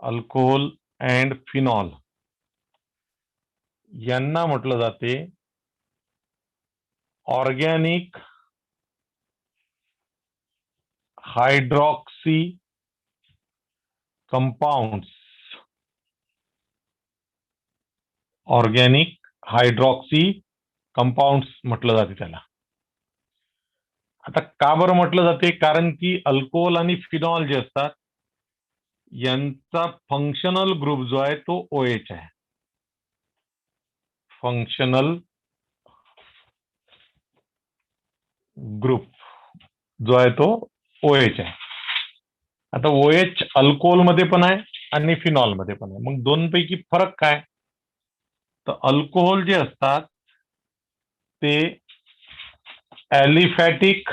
Alcohol and phenol यांना म्हटलं जाते organic hydroxy compounds. Organic hydroxy compounds म्हटलं जाते त्याला. आता का बरं म्हटलं जाते? कारण की अल्कोहोल आणि फिनॉल जे असतात यांचा फंक्शनल ग्रुप जो आहे तो OH आहे. फंक्शनल ग्रुप जो आहे तो OH आहे. आता OH अल्कोहोल मध्ये पण आहे आणि फिनॉल मध्ये पण आहे. मग दोनपैकी फरक काय? तर अल्कोहोल जे असतात ते ॲलिफॅटिक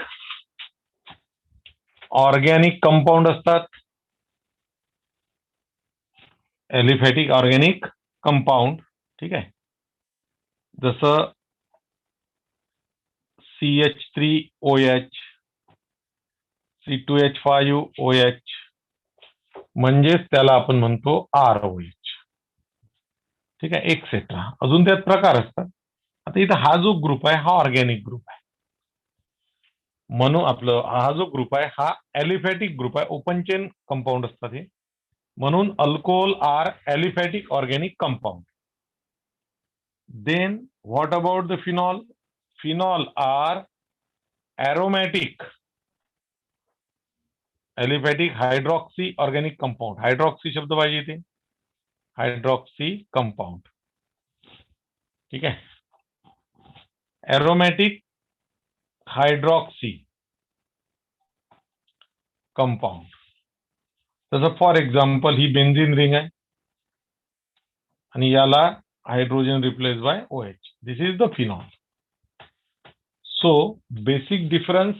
ऑर्गॅनिक कंपाऊंड असतात. ॲलिफॅटिक ऑर्गॅनिक कंपाऊंड, ठीक आहे. जसं CH3OH, C2H5OH, म्हणजेच त्याला आपण म्हणतो ROH, ठीक आहे, एक्सेट्रा. अजून त्यात प्रकार असतात. आता इथं हा जो ग्रुप आहे हा ऑर्गॅनिक ग्रुप आहे. म्हणून आपलं हा जो ग्रुप आहे हा ॲलिफॅटिक ग्रुप आहे. ओपन चेन कंपाऊंड असतात हे. म्हणून alcohol are aliphatic organic compound. Then what about the phenol? Phenol are aromatic aliphatic hydroxy organic compound. Hydroxy शब्द पाहिजे इथे. हायड्रॉक्सी कंपाऊंड, ठीक आहे. Aromatic hydroxy compound. तसं फॉर एक्झाम्पल ही बेन्झीन रिंग आहे आणि याला hydrogen replace by OH. This is the phenol. So basic difference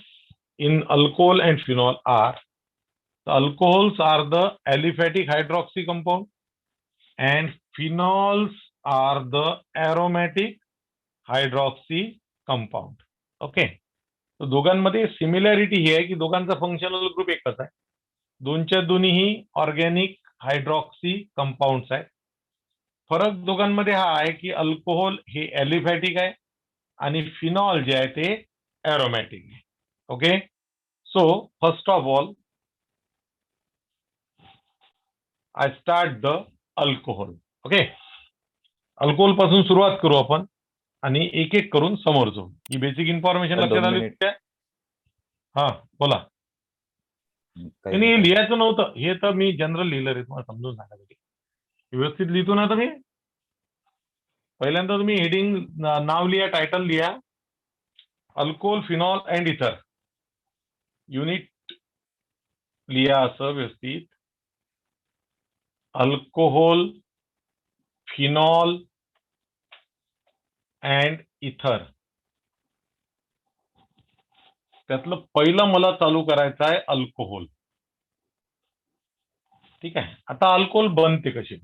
in alcohol and phenol are the alcohols are the aliphatic hydroxy compound and phenols are the aromatic hydroxy compound. Okay. तर दोघांमध्ये similarity ही आहे की दोघांचा functional group एकच आहे. दोनच्या दोन्हीही organic hydroxy compounds आहेत. फरक दोघांमध्ये हा आहे की अल्कोहोल हे ॲलिफॅटिक आहे आणि फिनॉल जे आहे ते एरोमॅटिक आहे. Okay. So first of all I start the alcohol. Okay. Alcohol पासून सुरुवात करू आपण आणि एक एक करून समोर जाऊ. ही बेसिक इन्फॉर्मेशन लक्षात आली काय? हा बोला. नाही लिहायचं नव्हतं, हे तर मी जनरल लिहिलं रे, तुम्हाला समजून सांगायसाठी. व्यवस्थित लिहितो ना तुम्ही. पहिल्यांदा तुम्ही हेडिंग नाव लिहा, टायटल लिहा, अल्कोहोल फिनॉल अँड इथर. युनिट लिहा असं व्यवस्थित. अल्कोहोल फिनॉल अँड इथर. त्यातलं पहिलं मला चालू करायचं आहे अल्कोहोल. ठीक आहे. आता अल्कोहोल बनते कशी?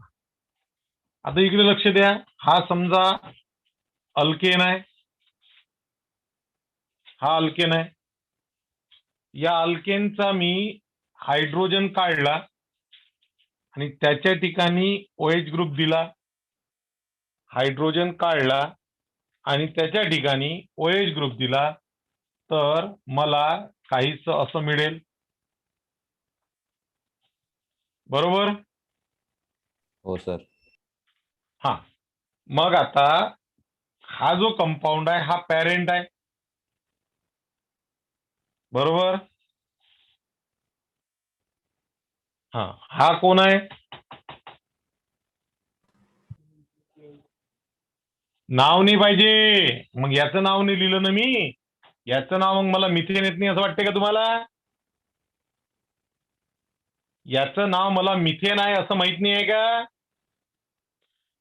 आता इकडे लक्ष द्या. हा समजा अल्केन आहे, हा अल्केन आहे. या अल्केनचा मी हायड्रोजन काढला आणि त्याच्या ठिकाणी OH ग्रुप दिला. हायड्रोजन काढला आणि त्याच्या ठिकाणी OH ग्रुप दिला, तर मला काहीच असं मिळेल. बरोबर? हो सर. हा. मग आता हा जो कंपाऊंड आहे हा पॅरेंट आहे. बरोबर? हा कोण आहे? नाव नाही पाहिजे. मग याचं नाव नाही लिहिलं ना मी. याचं नाव मग मला मिथेन येत नाही असं वाटतंय का तुम्हाला? याचं नाव मला मिथेन आहे असं माहित नाही आहे का?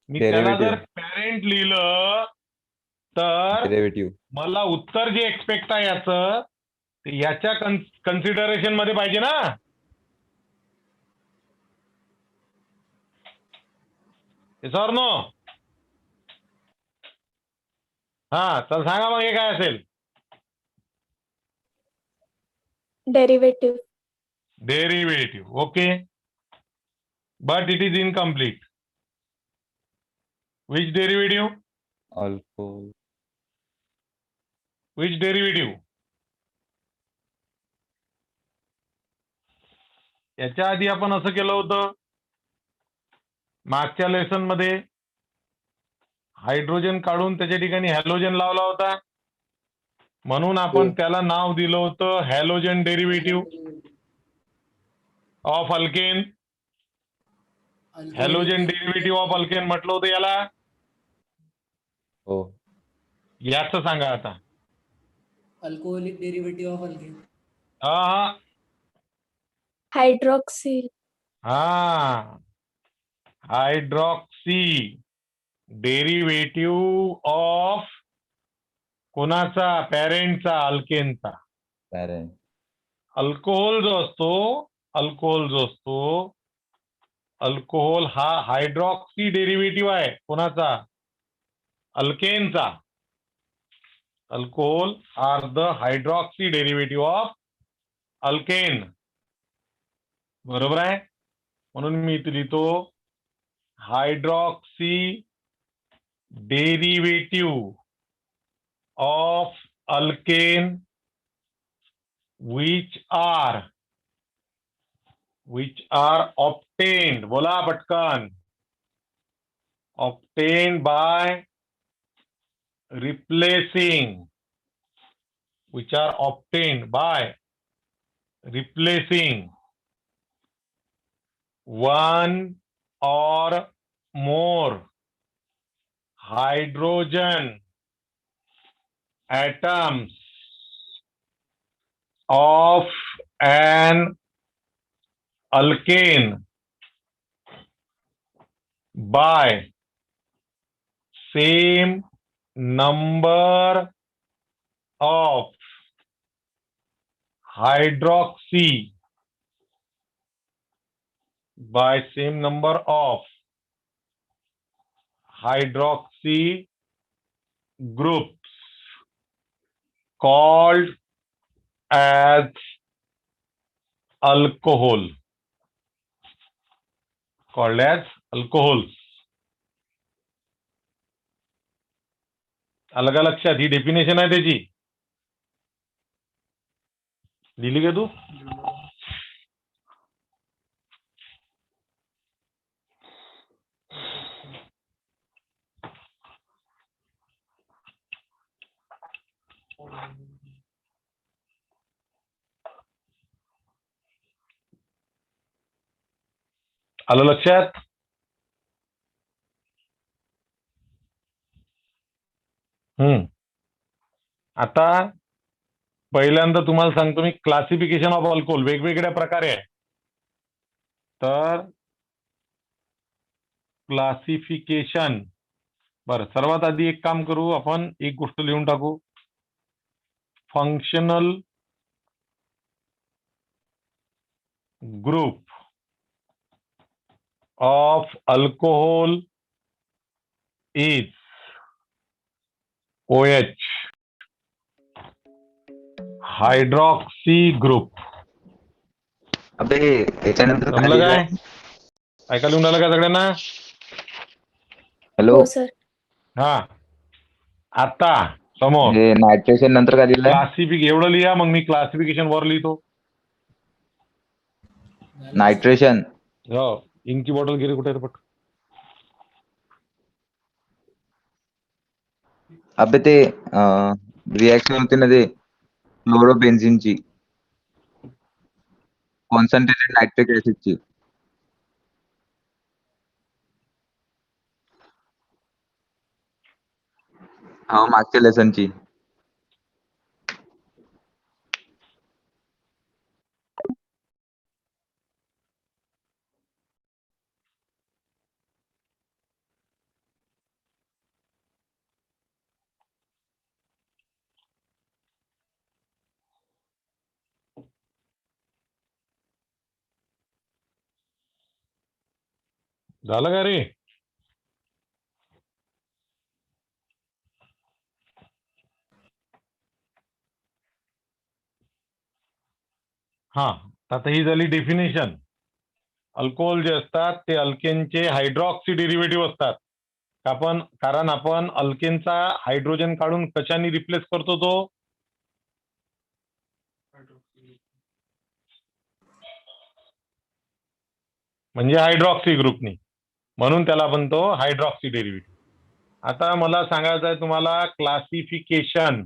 मी त्याला जर पॅरेंट लिहिलं तर मला उत्तर जे एक्सपेक्ट आहे याचं ते याच्या कन्सिडरेशन मध्ये पाहिजे ना. Sir no. हा, चल सांगा मग हे काय असेल? Derivative. Derivative. Okay. but it is incomplete. Which derivative? alcohol, Which derivative? याच्या आधी आपण असं केलं होतं मागच्या लेसन मध्ये हायड्रोजन काढून त्याच्या ठिकाणी हॅलोजन लावला होता म्हणून आपण त्याला नाव दिलं होतं halogen derivative of alkane. Halogen derivative of alkane म्हटलं होतं याला. हो याच सांगा आता. Alcoholic derivative of alkane. हा हायड्रॉक्सिल. हा हायड्रॉक्सी डेरिव्हेटिव्ह ऑफ कोणाचा? पॅरेंटचा, अल्केनचा. पॅरेंट, अल्कोहोल जो असतो अल्कोहोल हा हायड्रॉक्सी डेरिव्हेटिव्ह आहे कोणाचा? अल्केनचा. Alcohol are the hydroxy derivative of alkane. बरोबर आहे. म्हणून मी इथे लिहितो hydroxy derivative of alkane which are obtained, बोला पटकन, obtained by replacing, which are obtained by replacing one or more hydrogen atoms of an alkane by same number of hydroxy groups called as alcohol. Called as alcohols. अलग लक्षात ही definition आहे त्याची. लिहिली का तू? आलं लक्षात? आता पहिल्यांदा तुम्हाला सांगतो मी क्लासिफिकेशन ऑफ अल्कोहोल वेगवेगळ्या प्रकारे आहे. तर क्लासिफिकेशन बरं सर्वात आधी एक काम करू आपण एक गोष्ट लिहून टाकू. Functional group of alcohol is OH hydroxy group. अबे त्याच्यानंतर काय जमलं काय? लिहिलंय? ऐकायला येऊन राहिलं का सगळ्यांना? हॅलो हो सर. हा आता समोर हे नायट्रेशन नंतर काय लिहिलंय? एवढं लिहा मग मी क्लासिफिकेशन वर लिहितो. नायट्रेशन हो इंकची बॉटल गेली कुठे रे पट? अबे ते रिॲक्शन होते ना ते क्लोरोबेन्झिनची कॉन्सन्ट्रेटेड नायट्रिक ऍसिडची. हा मागच्या लेसनची. झालं का रे? हा आता ही झाली डेफिनेशन. अल्कोहोल जे असतात ते अल्केनचे हायड्रॉक्सी डेरिव्हेटिव्ह असतात. कारण आपण अल्केनचा हायड्रोजन काढून कशाने रिप्लेस करतो तो? म्हणजे हायड्रॉक्सी ग्रुपनी, म्हणून त्याला म्हणतो हायड्रॉक्सी डेरिव्हेटिव्ह. आता मला सांगायचं आहे तुम्हाला क्लासिफिकेशन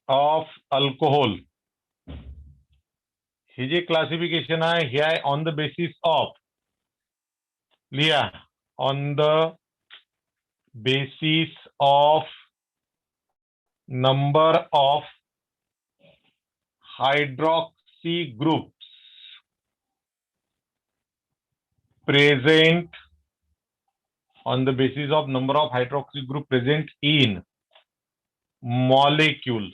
ऑफ अल्कोहोल. हे जे क्लासिफिकेशन आहे हे आहे ऑन द बेसिस ऑफ, लिहा, on the basis of number of hydroxy groups present, on the basis of number of hydroxy group present in molecule.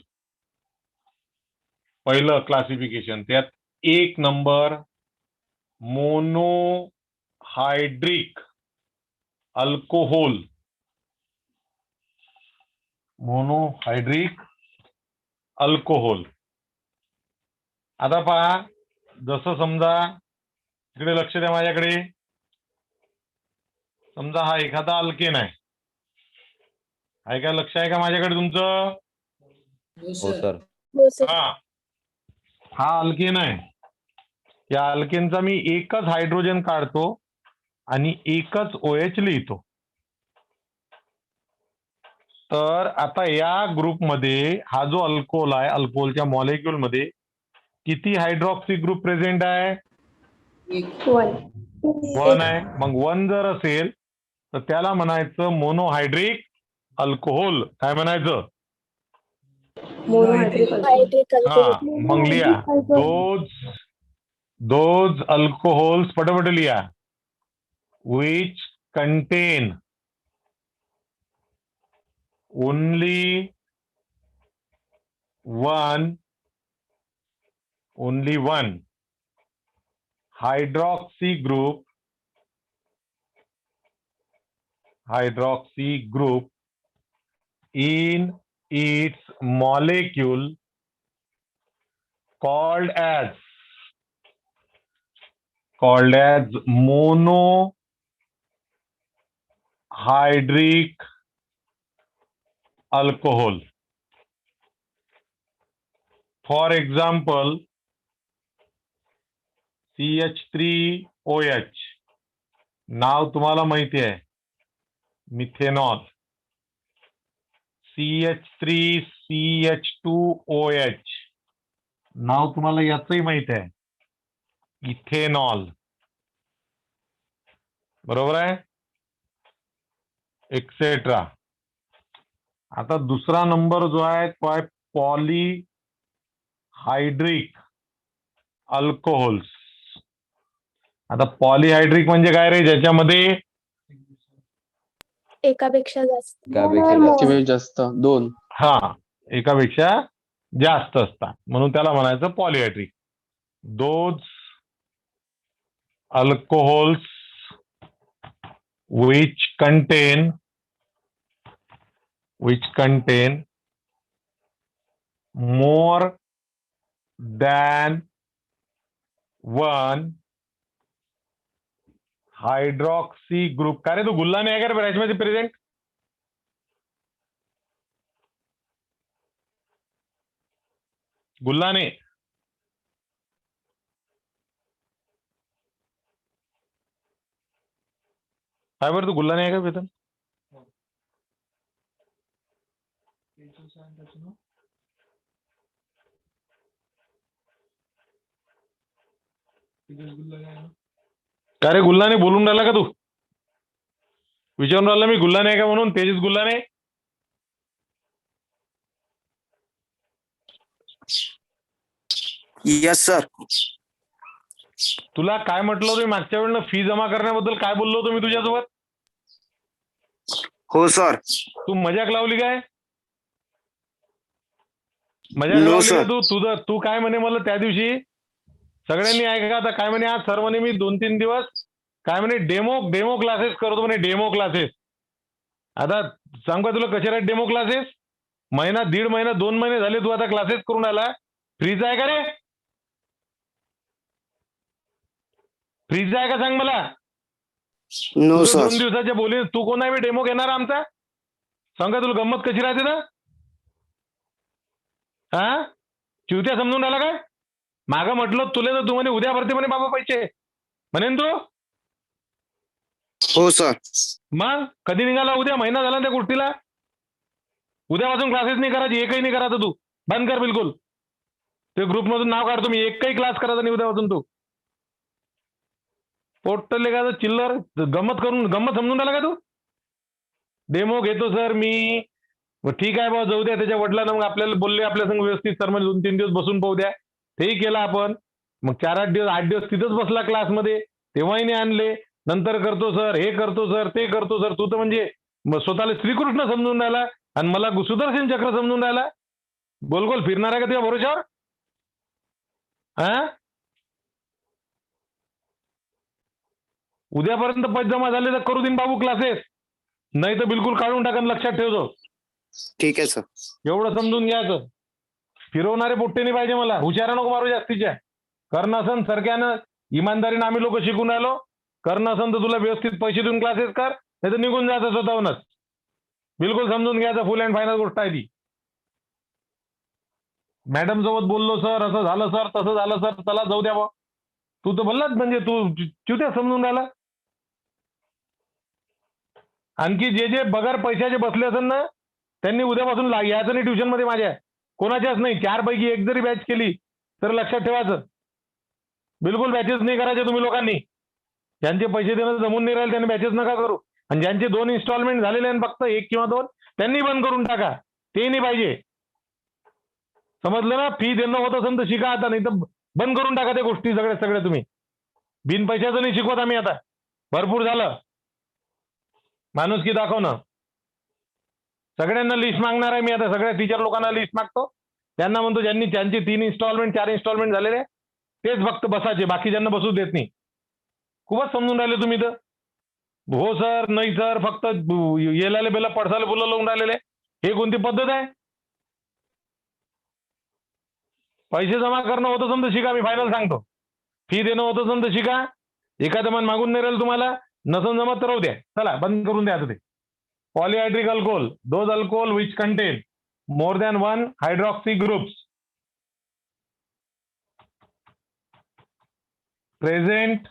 पहिलं क्लासिफिकेशन, त्यात एक number monohydric alcohol. Monohydric alcohol. आता पहा, जसं समजा इकडे लक्ष द्या माझ्याकडे, समजा हा एखादा अल्केन आहे. काय लक्ष आहे का माझ्याकडे तुमचं? हो हो सर. सर. हा अल्केन आहे. या अल्केनचा मी एकच हायड्रोजन काढतो आणि एकच OH लिहितो. तर आता या ग्रुपमध्ये हा जो अल्कोहोल आहे, अल्कोहोलच्या मॉलिक्युल मध्ये किती हायड्रॉक्सी ग्रुप प्रेझेंट आहे? 1 आहे. मग 1 जर असेल तर त्याला म्हणायचं मोनोहायड्रिक अल्कोहोल. काय म्हणायचं? हा, मग लिहा दोज अल्कोहोल्स, पटापट लिहा, which contain only one hydroxy group in its molecule called as monohydric alcohol. For example, CH3OH, नाव तुम्हाला माहिती आहे, मिथेनॉल. CH3CH2OH, नाव तुम्हाला याचंही माहिती आहे, इथेनॉल. बरोबर आहे, एक्सेट्रा. आता दुसरा नंबर जो आहे तो आहे पॉलीहायड्रिक अल्कोहोल्स. आता पॉलीहायड्रिक म्हणजे काय रे? ज्याच्यामध्ये एकापेक्षा जास्त जास्त 2. हा, एकापेक्षा जास्त असतात, म्हणून त्याला म्हणायचं polyhydric. Those alcohols which contain more than one hydroxy group. का रे, तू गुल्ला नाही आहे का रे मध्ये प्रेझेंट? गुल्लाने काय बरं, तू गुल्लाने आहे का वेतन? का रे, गुल्लाने बोलून राहिला का तू? विचारून राहिला मी गुल्लाने आहे का म्हणून. तेजस गुल्लाने. Yes sir. तुला काय म्हटलं होतं मागच्या वेळेला फी जमा करण्याबद्दल? काय बोललो होतो मी तुझ्यासोबत? हो सर. तू मजाक लावली काय? मजाक No, लावली का sir. तू काय म्हणे मला त्या दिवशी? सगळ्यांनी ऐका आता काय म्हणे, आज सर म्हणे मी 2-3 दिवस काय म्हणे डेमो क्लासेस करतो म्हणे, डेमो क्लासेस. आता सांग का तुला कसे आहेत डेमो क्लासेस? महिना, 1.5 महिना, 2 महिने झाले तू आता क्लासेस करून आला. फ्रीज आहे का रे? फ्रीज आहे का सांग मला. नो तुझं सर. 2 दिवसाच्या बोली तू कोण आहे डेमो घेणार आमचा. सांगा तुला गंमत कशी राहते ना. हा चिवत्या समजून राहिला काय. मागं म्हटलं तुला तर तू म्हणे उद्या भरते म्हणे बाबा पैसे म्हणेन तू. हो सर. मग कधी निघाला. उद्या महिना झाला त्या गोष्टीला. उद्यापासून क्लासेस नाही करायची. एकही नाही करायचं तू. बंद कर बिलकुल. ते ग्रुपमधून नाव काढतो मी. एकही क्लास करायचा नाही उद्यापासून तू. पोट्टले का चिल्लर गंमत समजून राहिला का तू. डेमो घेतो सर मी. मग ठीक आहे बाबा जाऊ द्या. त्याच्या वडिलांना मग आपल्याला बोलले आपल्या संग व्यवस्थित सर म्हणजे 2-3 दिवस बसून पाहू द्या. तेही केलं आपण. मग 4-8 दिवस 8 दिवस तिथंच बसला क्लासमध्ये. तेव्हाही नाही आणले. नंतर करतो सर हे करतो सर ते करतो सर. तू तर म्हणजे स्वतःला श्रीकृष्ण समजून राहिला आणि मला सुदर्शन चक्र समजून राहिला. गोल गोल फिरणार आहे का तुझ्या भरोशावर. हा उद्यापर्यंत पैसे जमा झाले तर करू देईन बाबू क्लासेस. नाही तर बिलकुल काढून टाकन. लक्षात ठेवतो. ठीक आहे सर. एवढं समजून घ्यायचं. फिरवणारे पोट्टे नाही पाहिजे मला. हुशारा नको मारू जास्तीच्या. करणं सरक्यानं इमानदारीनं आम्ही लोक शिकून राहिलो. करणं तर तुला व्यवस्थित पैसे देऊन क्लासेस कर. नाही तर निघून जायचं स्वतःहूनच. बिलकुल समजून घ्यायचं. फुल अँड फायनल गोष्ट आहे ती. मॅडम सोबत बोललो सर असं झालं सर तसं झालं सर. चला जाऊ द्या बा. तू तर बोललाच म्हणजे तू चिवत्या समजून राहिला. आणखी जे जे बगर पैशाचे बसले असेल ना त्यांनी उद्यापासून यायचं नाही ट्युशन मध्ये माझ्या. कोणाच्याच नाही. 4 पैकी एक जरी बॅच केली तर लक्षात ठेवायचं. बिलकुल बॅचेस नाही करायचे तुम्ही लोकांनी. ज्यांचे पैसे देणं जमून नाही राहिले त्यांनी बॅचेस नका करू. आणि ज्यांचे 2 इन्स्टॉलमेंट झालेले आहेत फक्त 1 किंवा 2 त्यांनी बंद करून टाका. ते नाही पाहिजे. समजलं ना. फी देणं होत असेल तर शिका आता. नाही तर बंद करून टाका त्या गोष्टी सगळ्या तुम्ही. बिन पैशाचं नाही शिकवत आम्ही आता. भरपूर झालं. माणुसकी दाखवणं. सगळ्यांना लिस्ट मागणार आहे मी आता. सगळ्या टीचर लोकांना लिस्ट मागतो. त्यांना म्हणतो ज्यांनी त्यांचे 3 इन्स्टॉलमेंट 4 इन्स्टॉलमेंट झालेले तेच फक्त बसायचे. बाकीच्यांना बसू देत नाही. खूपच समजून राहिले तुम्ही तर. हो सर नाही सर फक्त येलाले बेला पडसाले फुलं लावून राहिलेले. हे कोणती पद्धत आहे. पैसे जमा करणं होत असेल तर शिका. मी फायनल सांगतो. फी देणं होत असेल तर शिका. एखादं मन मागून नाही राहिलं तुम्हाला. नसन जमत तर राहू द्या. चला बंद करून द्या आता ते. Polyhydric alcohol those alcohol which contain more than 1 hydroxy groups present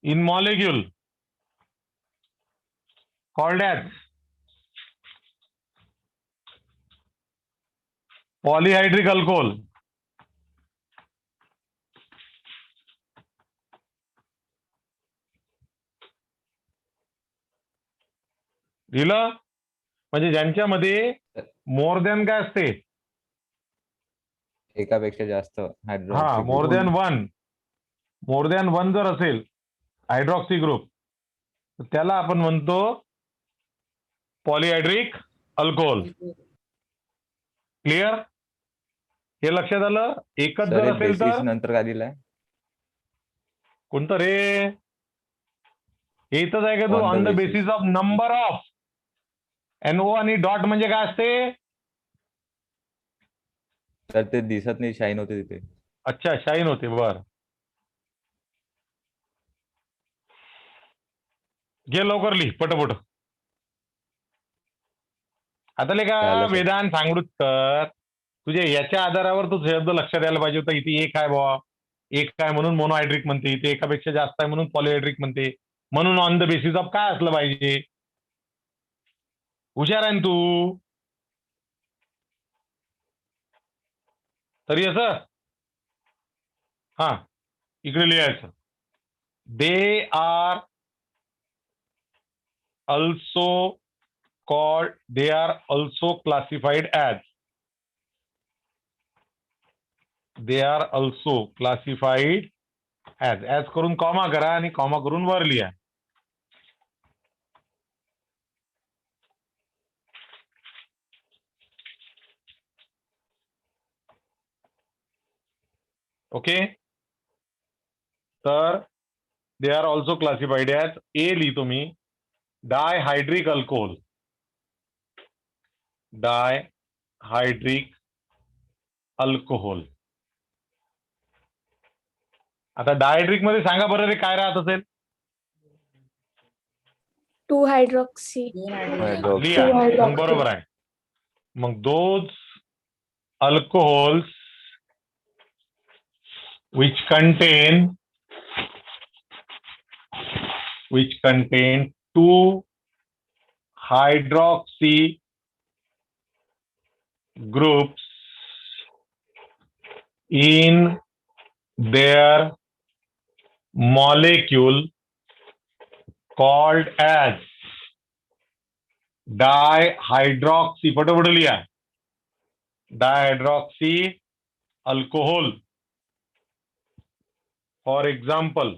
in molecule called as polyhydric alcohol. दिलं म्हणजे ज्यांच्यामध्ये मोर दॅन काय असते. एकापेक्षा जास्त हा मोर दॅन वन जर असेल हायड्रॉक्सी ग्रुप तर त्याला आपण म्हणतो पॉलीहायड्रिक अल्कोहोल. क्लिअर. हे लक्षात आलं. एकच जर असेल तर नंतर काय दिलंय. कोणतं रे. इथंच आहे का तू. On the basis of number of NO आणि डॉट म्हणजे काय असते. तर ते दिसत नाही. शाईन होते तिथे. अच्छा शाईन होते. बर घे लवकर लिही पटपट. आता ले का झालं सर. वेदांत सांगूच तर तुझ्या याच्या आधारावर तू शब्द लक्षात यायला पाहिजे होता. इथे एक आहे बाबा. एक काय म्हणून मोनोहायड्रिक म्हणते. इथे एकापेक्षा जास्त आहे म्हणून पॉलीहायड्रिक म्हणते. म्हणून ऑन द बेसिस ऑफ काय असलं पाहिजे. हुशार आहे ना तू. तरी असं हा इकडे लिहायचं. They are also called they are also classified as as करून कॉमा करा आणि कॉमा करून वर लिहा. ओके. तर they are also classified as. ए लिहितो मी डायहायड्रिक अल्कोहोल. डायहायड्रिक अल्कोहोल आता डायड्रिक मध्ये सांगा बरं रे काय राहत असेल. 2-hydroxy. 2 Hydroxy. हायड्रोजन लिहा 2-hydroxy. मग बरोबर आहे. मग those alcohols which contain 2-hydroxy groups in their molecule called as dihydroxy, फटाफट लिया, dihydroxy alcohol. For example,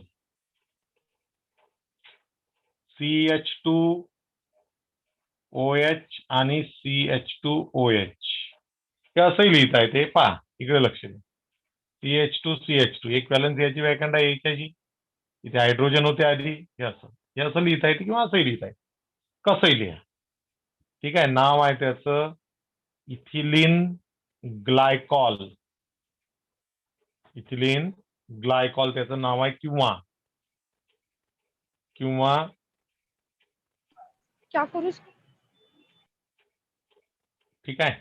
CH2OH आणि CH2OH हे असंही लिहिता येते. पहा इकडे लक्ष द्या. CH2 एक व्हॅलन्स याची वॅकंड आहे याच्याची, इथे हायड्रोजन होते आधी. हे असं लिहिता येते किंवा असंही लिहिता येते, कसंही लिहा. ठीक आहे. नाव आहे त्याचं इथिलीन ग्लायकॉल. इथिलीन ग्लायकॉल त्याचं नाव आहे. किंवा क्या करू? ठीक आहे.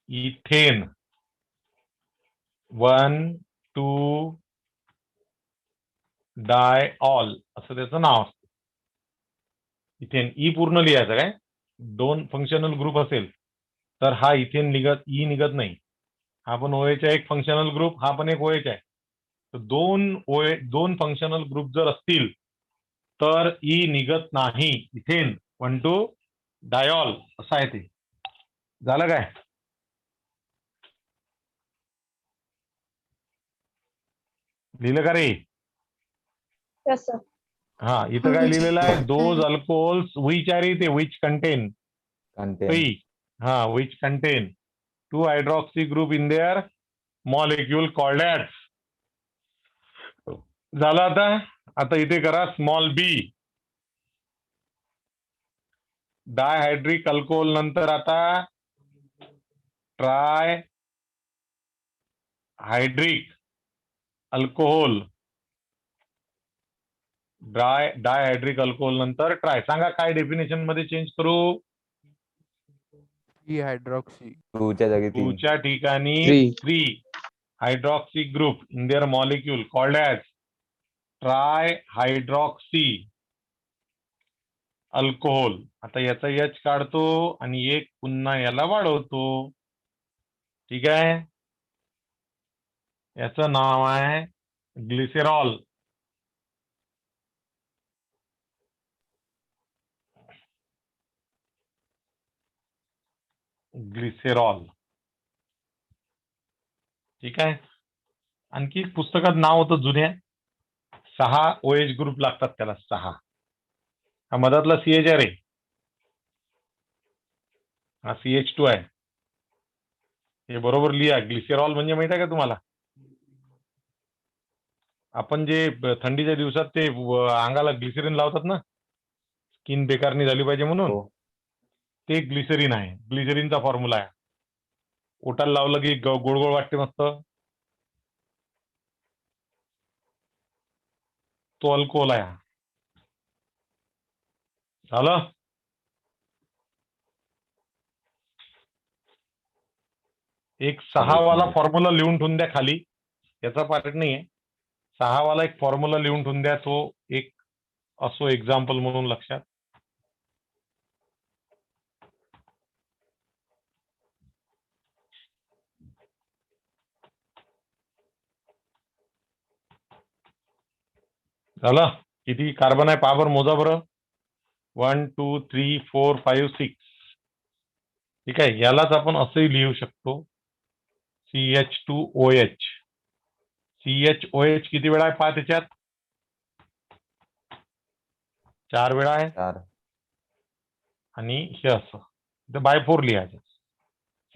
इथेन 1,2-डायऑल असं त्याचं नाव असतं. इथेन ई पूर्ण लिहायचं काय. 2 फंक्शनल ग्रुप असेल तर हा इथेन निघत नाही. हा पण OH आहे एक फंक्शनल ग्रुप, हा पण एक OH आहे. तर 2 फंक्शनल ग्रुप जर असतील तर ई निघत नाही. इथेन 1,2-डायऑल असं आहे ते. झालं काय. लिहिलं का रे. Yes, sir. हा इथं काय लिहिलेलं आहे. दोज अल्कोहोल्स विच आहे रे ते, which contain Contain. which contain 2-hydroxy group in their molecule called as. झालं. आता इथे करा स्मॉल बी. डायहायड्रिक अल्कोहोल नंतर आता ट्राय हायड्रिक अल्कोहोल. डायहायड्रिक अल्कोहोल नंतर ट्राय. सांगा काय डेफिनेशन मध्ये चेंज करू. 3-hydroxy. 2च्या जागी 3. 2च्या ठिकाणी 3. 3 hydroxy group in their molecule called as try hydroxy alcohol. आता याचा H काढतो आणि एक पुन्हा याला वाढवतो. ठीक आहे. याचं नाव आहे ग्लिसेरॉल. ठीक आहे. आणखी पुस्तकात नाव होतं जुन्या 6 OH ग्रुप लागतात त्याला. 6. हा मधातला CH आहे रे, हा CH2 आहे. हे बरोबर लिहा. ग्लिसेरॉल म्हणजे माहित आहे का तुम्हाला. आपण जे थंडीच्या दिवसात ते अंगाला ग्लिसरीन लावतात ना, स्किन बेकार नाही झाली पाहिजे म्हणून, हो. ते ग्लिसरीन आहे. ग्लिसरीनचा फॉर्म्युला आहे. ओटाला लावलं की गोड गोड वाटते मस्त. तो अल्कोहोल आहे. झालं. एक 6 वाला फॉर्म्युला लिहून ठेवून द्या खाली. याचा पार्ट नाहीये. 6 वाला एक फॉर्म्युला लिहून ठेवून द्या. तो एक असो एक्झाम्पल म्हणून लक्षात. झालं. किती कार्बन आहे पहा बरं, मोजा बरं. 1 2 3 4 5 6. ठीक आहे. यालाच आपण असंही लिहू शकतो CH2OH. CHOH किती वेळा आहे पहा त्याच्यात. 4 वेळा आहे. 4. आणि हे असं बाय 4 लिहायचं.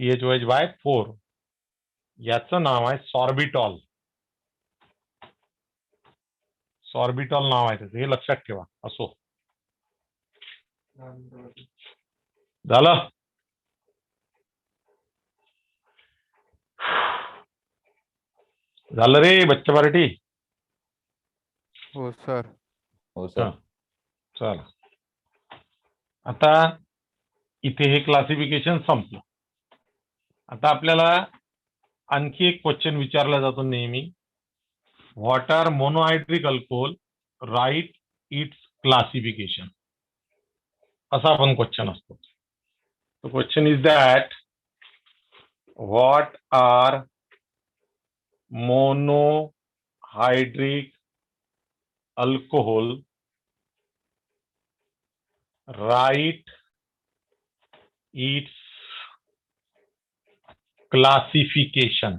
CHOH by 4. याचं नाव आहे सॉर्बिटॉल. सॉर्बिटॉल नाव आहे त्याचं, हे लक्षात ठेवा. असो. झालं. झालं रे बच्चा पार्टी. हो सर. हो हा सर. चला आता इथे हे क्लासिफिकेशन संपलं. आता आपल्याला आणखी एक क्वेश्चन विचारला जातो नेहमी. What are monohydric alcohol, right its classification, असा आपण क्वेश्चन असतो. The question is that what are monohydric alcohol, write its classification.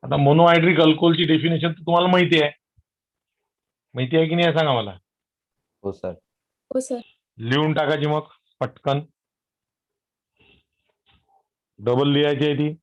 आता मोनोहायड्रिक अल्कोहोलची डेफिनेशन तुम्हाला माहिती आहे की नाही सांगा मला. हो सर. हो सर. लिहून टाकायची मग पटकन, डबल लिहायची आहे ती.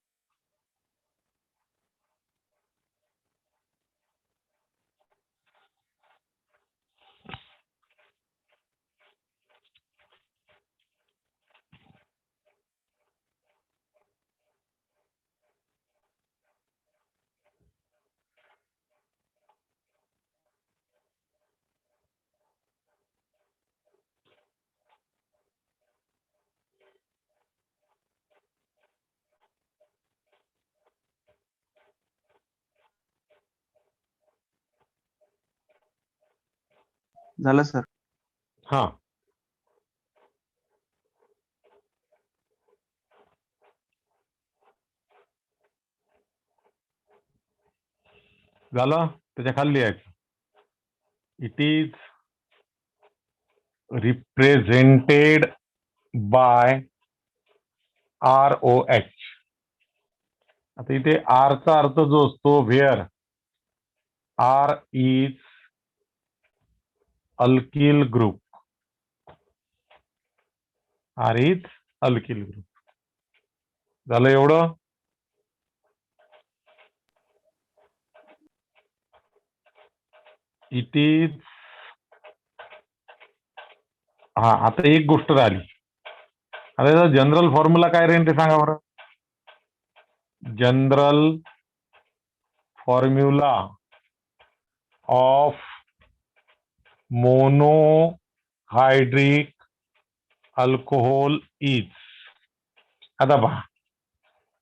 झालं सर. हा झालं. त्याच्या खाली लिहायचं it is represented by ROH. आता इथे R चा अर्थ जो असतो where, R is alkyl group, R is alkyl group. झालं एवढं. इट इज, हा आता एक गोष्ट राहिली. आता याचा जनरल फॉर्म्युला काय राहील ते सांगा बरं. General formula of monohydric alcohol is, आता पहा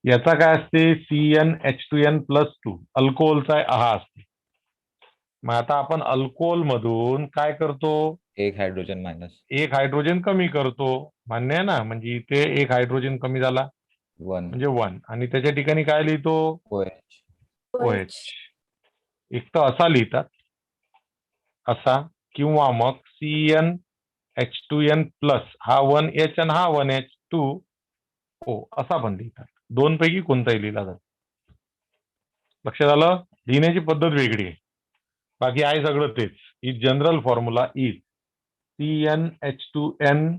याचा काय असते, CnH2n+2 अल्कोहोलचा हा असते. मग आता आपण अल्कोहोल मधून काय करतो, एक हायड्रोजन मायनस एक हायड्रोजन कमी करतो. मान्य आहे ना. म्हणजे इथे एक हायड्रोजन कमी झाला 1 म्हणजे 1, आणि त्याच्या ठिकाणी काय लिहितो, OH. OH. एक तर असा लिहितात असा, किंवा मग CnH2n+, हा 1H आणि हा 1H2O असा पण लिहितात. दोन पैकी कोणताही लिहिला जातो. लक्षात आलं. लिहिण्याची पद्धत वेगळी आहे, बाकी आहे सगळं तेच. ही general formula is CnH2n+.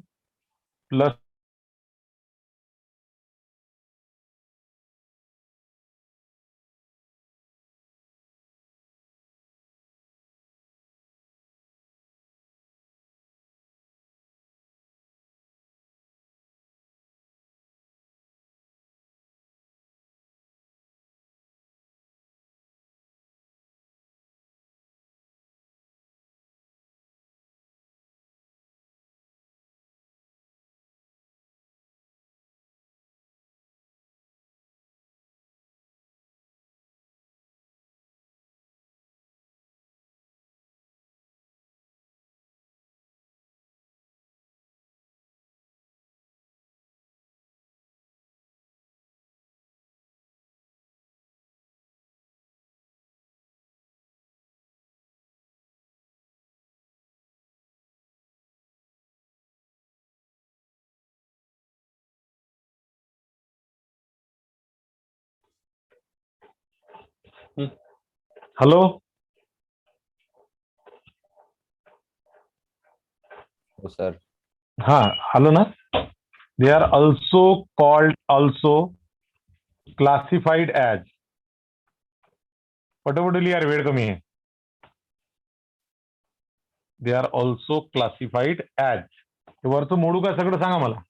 Hello, हो सर. हा आलं ना. They are also called, also classified as, पटोपट लिहा, वेळ कमी आहे. They are also classified as, हे वरचं मोडू का सगळं सांगा मला.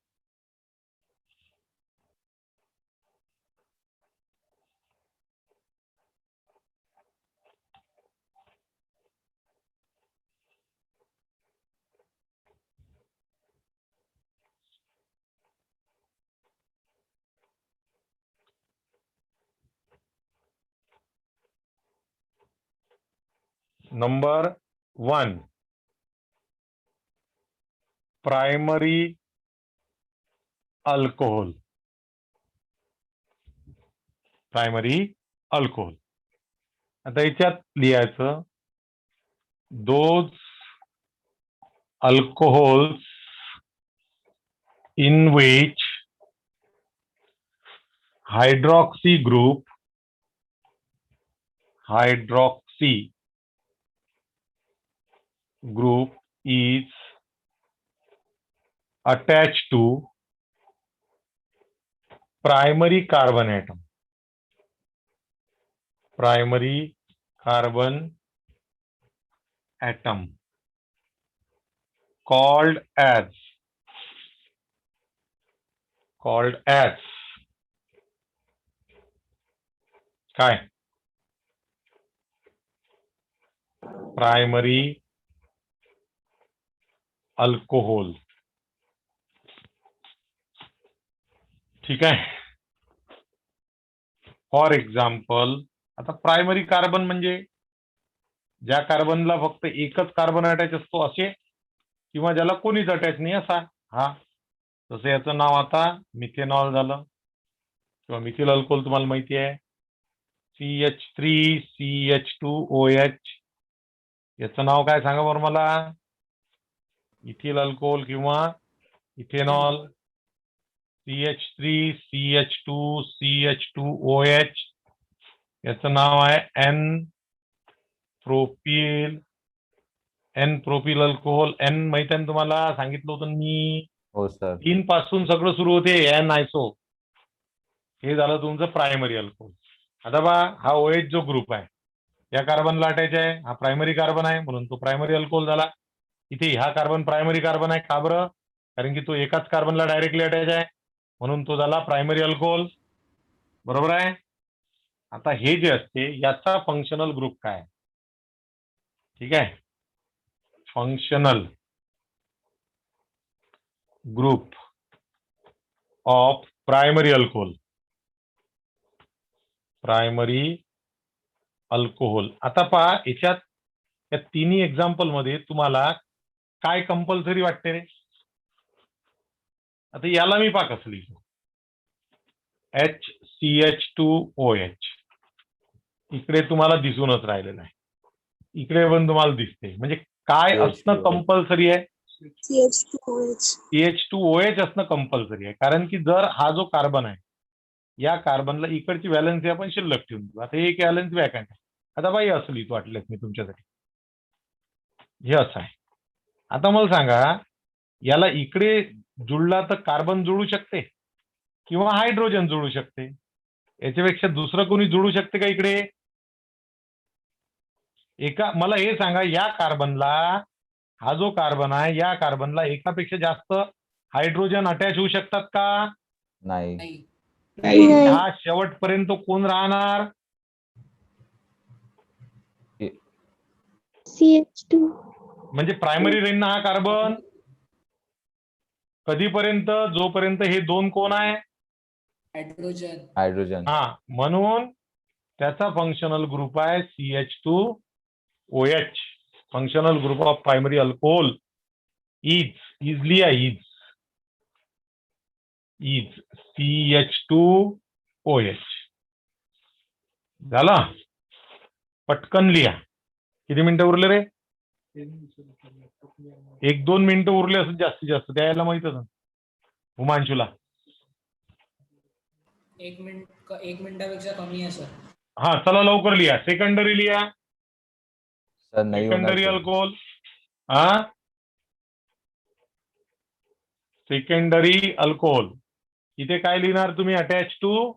Number 1, primary alcohol. Primary alcohol. आता याच्यात लिहायचं those alcohols in which hydroxy group is attached to primary carbon atom. Primary carbon atom called as काय? Primary alcohol. ठीक आहे. फॉर एक्झाम्पल, आता प्रायमरी कार्बन म्हणजे ज्या कार्बनला फक्त एकच कार्बन अटॅच असतो असे, किंवा ज्याला कोणीच अटॅच नाही असा. हा, जसं याचं नाव आता मिथेनॉल झालं, किंवा मिथिल अल्कोहोल तुम्हाला माहिती आहे, CH3CH2OH. याचं नाव काय सांगा बरं मला? इथिल अल्कोहोल किंवा इथेनॉल. CH3CH2CH2OH. याचं नाव आहे N प्रोपिल अल्कोहोल. N माहित आहे तुम्हाला, सांगितलं होतं मी. हो सर. 3 पासून सगळं सुरू होते, N आयसो. हे झालं तुमचं प्रायमरी अल्कोहोल. आता बा, हा OH जो ग्रुप आहे या कार्बनला अटॅच आहे, हा प्रायमरी कार्बन आहे म्हणून तो प्रायमरी अल्कोहोल झाला. इथे हा कार्बन प्रायमरी कार्बन आहे. का बरं? कारण की तो एकाच कार्बनला डायरेक्टली अटॅच आहे म्हणून तो झाला प्रायमरी अल्कोहोल. बरोबर आहे. आता हे जे असते याचा फंक्शनल ग्रुप काय? ठीक आहे, functional group of primary alcohol. आता पहा, याच्यात या तिन्ही एक्झाम्पल मध्ये तुम्हाला काय कंपल्सरी वाटते रे? आता याला मी पहा कसं लिहितो, HCH2OH. इकडे तुम्हाला दिसूनच राहिलेलं आहे, इकडे पण तुम्हाला दिसते. म्हणजे काय असणं कंपल्सरी आहे? CH2OH असणं कंपल्सरी आहे. कारण की जर हा जो कार्बन आहे या कार्बनला इकडची व्हॅलन्सी आपण शिल्लक ठेवून देऊ. आता एक व्हॅलन्सी वॅकंट आहे. आता बाई असं लिहितो वाटलेस मी तुमच्यासाठी, हे असं आहे. आता मला सांगा, याला इकडे जुळला तर कार्बन जुळू शकते किंवा हायड्रोजन जुळू शकते. याच्यापेक्षा दुसरं कोणी जुळू शकते का इकडे? मला हे सांगा, या कार्बनला, हा जो कार्बन आहे या कार्बनला एकापेक्षा जास्त हायड्रोजन अटॅच होऊ शकतात का? नाही. नाही. हा शेवटपर्यंत कोण राहणार? CH2. म्हणजे प्रायमरी रेन हा कार्बन कधीपर्यंत? जोपर्यंत हे दोन कोण आहे? हायड्रोजन. हा, म्हणून त्याचा फंक्शनल ग्रुप आहे CH2OH. Functional group of primary alcohol is CH2OH. झाला? पटकन लिहा. किती मिनिटं उरले रे? 1-2 मिनिटं उरले असं जास्तीत जास्त. द्यायला माहितच हुमांशूला. 1 मिनिटापेक्षा कमी आहे सर. हा, चला लवकर लिहा. सेकंडरी लिहा. सर नाही होणार सेकंडरी सर. अल्कोहोल. हा, सेकंडरी अल्कोहोल. इथे काय लिहिणार तुम्ही? Attach to